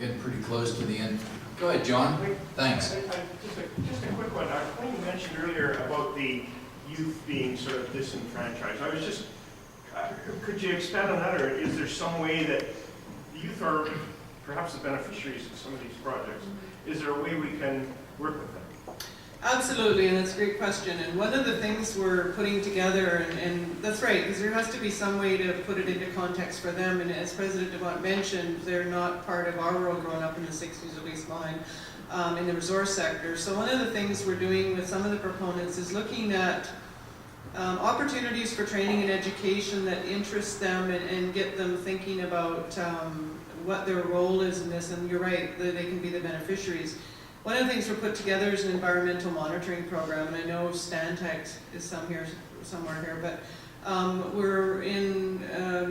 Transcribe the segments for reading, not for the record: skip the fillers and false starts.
getting pretty close to the end. Go ahead, John. Thanks. Just a quick one. When you mentioned earlier about the youth being sort of disenfranchised, I was just, could you expand on that, or is there some way that the youth are perhaps the beneficiaries of some of these projects? Is there a way we can work with them? Absolutely, and that's a great question. And one of the things we're putting together, and that's right, because there has to be some way to put it into context for them. And as President DeMont mentioned, they're not part of our world growing up in the 60s, at least mine, in the resource sector. So one of the things we're doing with some of the proponents is looking at opportunities for training and education that interest them and get them thinking about what their role is in this. And you're right, they can be the beneficiaries. One of the things we're put together is an environmental monitoring program, and I know Stantec is somewhere here, but we're in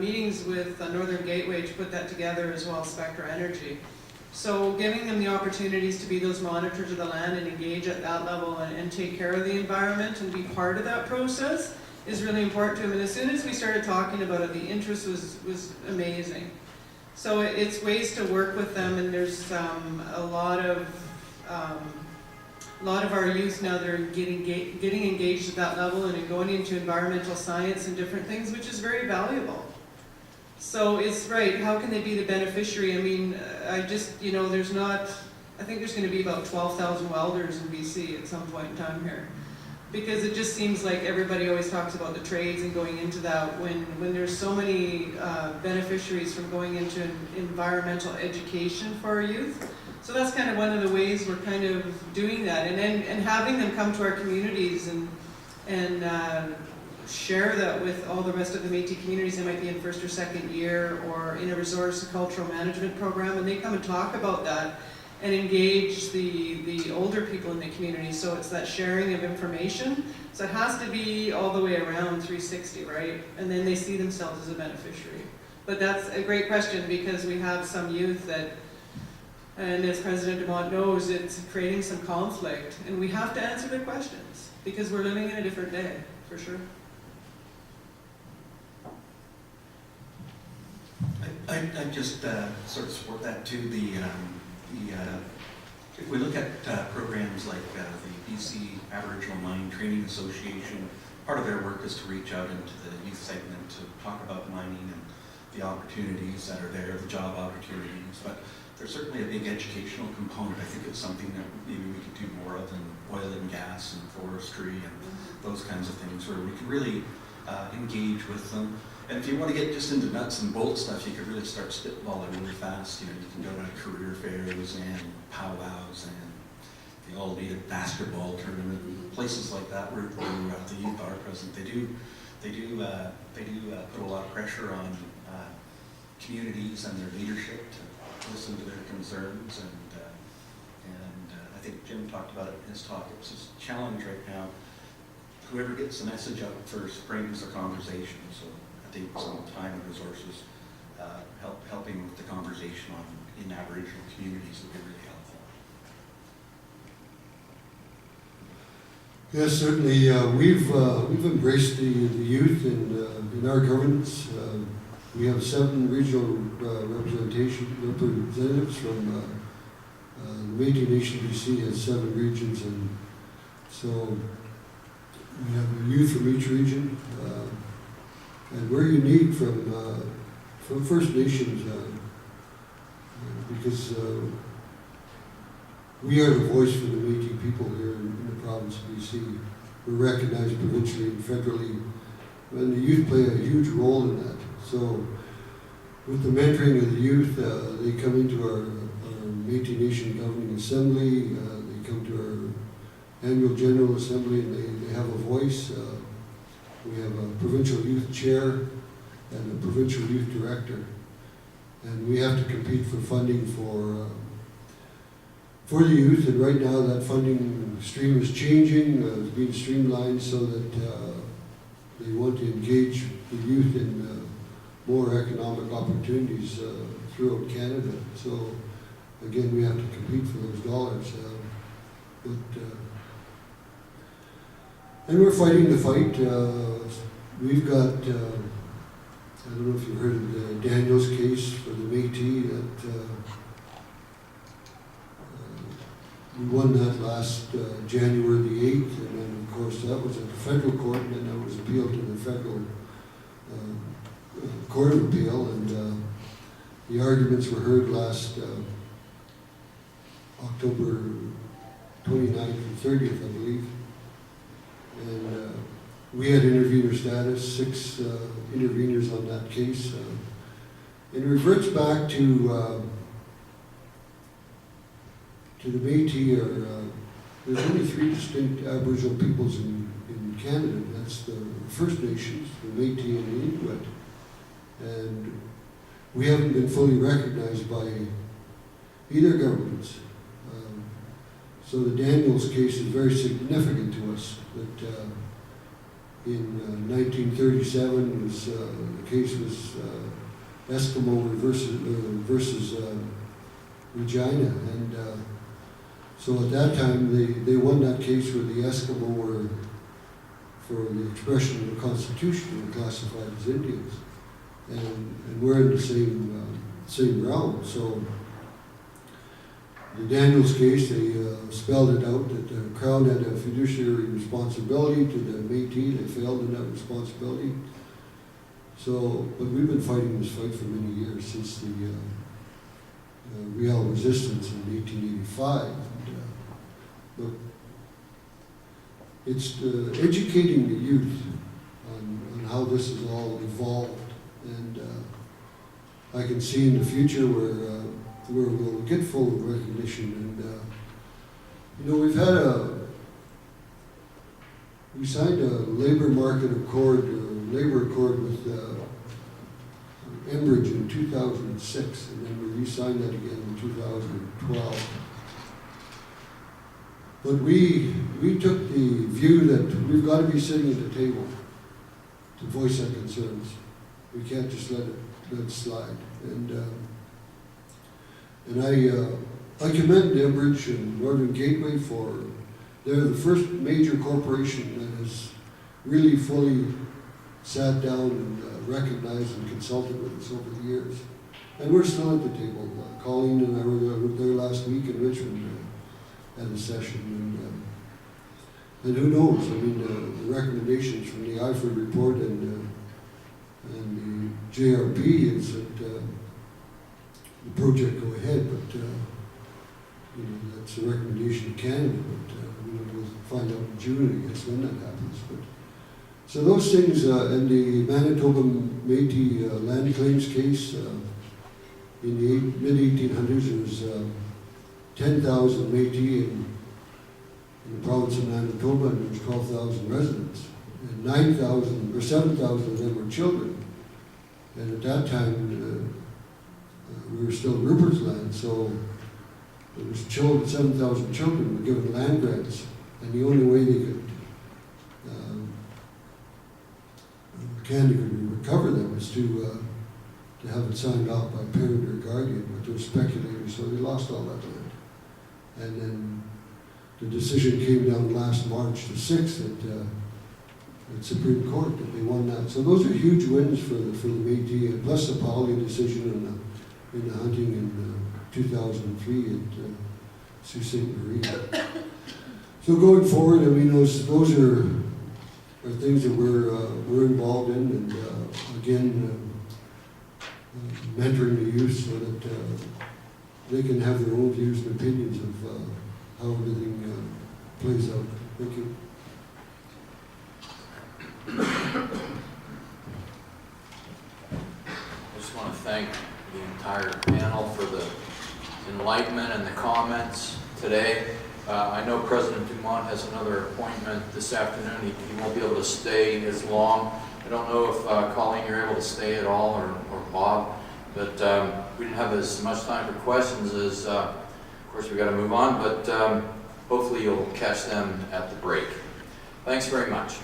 meetings with Northern Gateway to put that together, as well as Spectra Energy. So giving them the opportunities to be those monitors of the land and engage at that level and take care of the environment and be part of that process is really important to them. And as soon as we started talking about it, the interest was amazing. So it's ways to work with them, and there's a lot of our youth now that are getting engaged at that level and going into environmental science and different things, which is very valuable. So it's right, how can they be the beneficiary? I mean, I think there's going to be about 12,000 welders in BC at some point in time here. Because it just seems like everybody always talks about the trades and going into that when there's so many beneficiaries from going into environmental education for our youth. So that's kind of one of the ways we're kind of doing that, and having them come to our communities and share that with all the rest of the Métis communities. They might be in first or second year or in a resource and cultural management program, and they come and talk about that and engage the older people in the community. So it's that sharing of information. So it has to be all the way around 360, right? And then they see themselves as a beneficiary. But that's a great question, because we have some youth that, and as President DeMont knows, it's creating some conflict, and we have to answer the questions because we're living in a different day, for sure. I just sort of support that too. If we look at programs like the BC Aboriginal Mine Training Association, part of their work is to reach out into the youth segment to talk about mining and the opportunities that are there, the job opportunities, but there's certainly a big educational component. I think it's something that maybe we could do more of in oil and gas and forestry and those kinds of things, where we could really engage with them. And if you want to get just into nuts and bolts stuff, you could really start spitballing really fast. You know, you can go to career fairs and powwows and the all-native basketball tournament, places like that where the youth are present. They do put a lot of pressure on communities and their leadership to listen to their concerns, and I think Jim talked about it in his talk. It's this challenge right now. Whoever gets the message out first brings the conversation. So I think some time and resources helping with the conversation in Aboriginal communities would be really helpful. Yes, certainly. We've embraced the youth in our governance. We have 7 regional representatives from the Métis Nation. BC has 7 regions, and so we have youth from each region, and we're unique from First Nations because we are the voice for the Métis people here in the province of BC. We're recognized provincially and federally, and the youth play a huge role in that. So with the mentoring of the youth, they come into our Métis Nation Governing Assembly, they come to our annual General Assembly, and they have a voice. We have a provincial youth chair and a provincial youth director. And we have to compete for funding for the youth, and right now that funding stream is changing, it's being streamlined so that they want to engage the youth in more economic opportunities throughout Canada. So again, we have to compete for those dollars. And we're fighting the fight. We've got, I don't know if you've heard of the Daniels case for the Métis, that we won that last January the 8th, and then of course that was at the federal court, and then that was appealed to the federal Court of Appeal, and the arguments were heard last October 29th and 30th, I believe. And we had intervener status, 6 interveners on that case. It reverts back to the Métis, there's only 3 distinct Aboriginal peoples in Canada. That's the First Nations, the Métis and the Inuit. And we haven't been fully recognized by either governments. So the Daniels case is very significant to us. That in 1937, was, the case was Eskimo versus Regina, and so at that time they won that case where the Eskimo were, for the expression of the Constitution, were classified as Indians, and we're in the same realm. So the Daniels case, they spelled it out that the Crown had a fiduciary responsibility to the Métis. They failed in that responsibility. So, but we've been fighting this fight for many years, since the real resistance in 1885. And, but it's educating the youth on how this has all evolved, and I can see in the future where we'll get full recognition. And you know, we signed a labor market accord, labor accord with Enbridge in 2006, and then we re-signed that again in 2012. But we took the view that we've got to be sitting at the table to voice our concerns. We can't just let it slide. And I commend Enbridge and Northern Gateway for, they're the first major corporation that has really fully sat down and recognized and consulted with us over the years. And we're still at the table. Colleen and I were there last week in Richmond at a session. And who knows? I mean, the recommendations from the IFRD report and the JRP is that the project go ahead, but you know, that's a recommendation to Canada, but we'll find out in June, I guess, when that happens. But so those things, and the Manitoba Métis land claims case, in the mid-1800s, there was 10,000 Métis in the province of Manitoba, and there was 12,000 residents, and 9,000 or 7,000 of them were children. And at that time, we were still Rupert's land, so there was 7,000 children were given land grants, and the only way they could, Canada could recover them is to have it signed off by parent or guardian, but they were speculators, so they lost all that land. And then the decision came down last March the 6th at Supreme Court that they won that. So those are huge wins for the Métis, plus the Pauli decision in the hunting in 2003 at Sault Ste. Marie. So going forward, I mean, those are things that we're involved in, and again, mentoring the youth so that they can have their own views and opinions of how everything plays out. Thank you. I just want to thank the entire panel for the enlightenment and the comments today. I know President Dumont has another appointment this afternoon. He won't be able to stay as long. I don't know if Colleen, you're able to stay at all, or Bob, but we didn't have as much time for questions as, of course, we got to move on, but hopefully you'll catch them at the break. Thanks very much.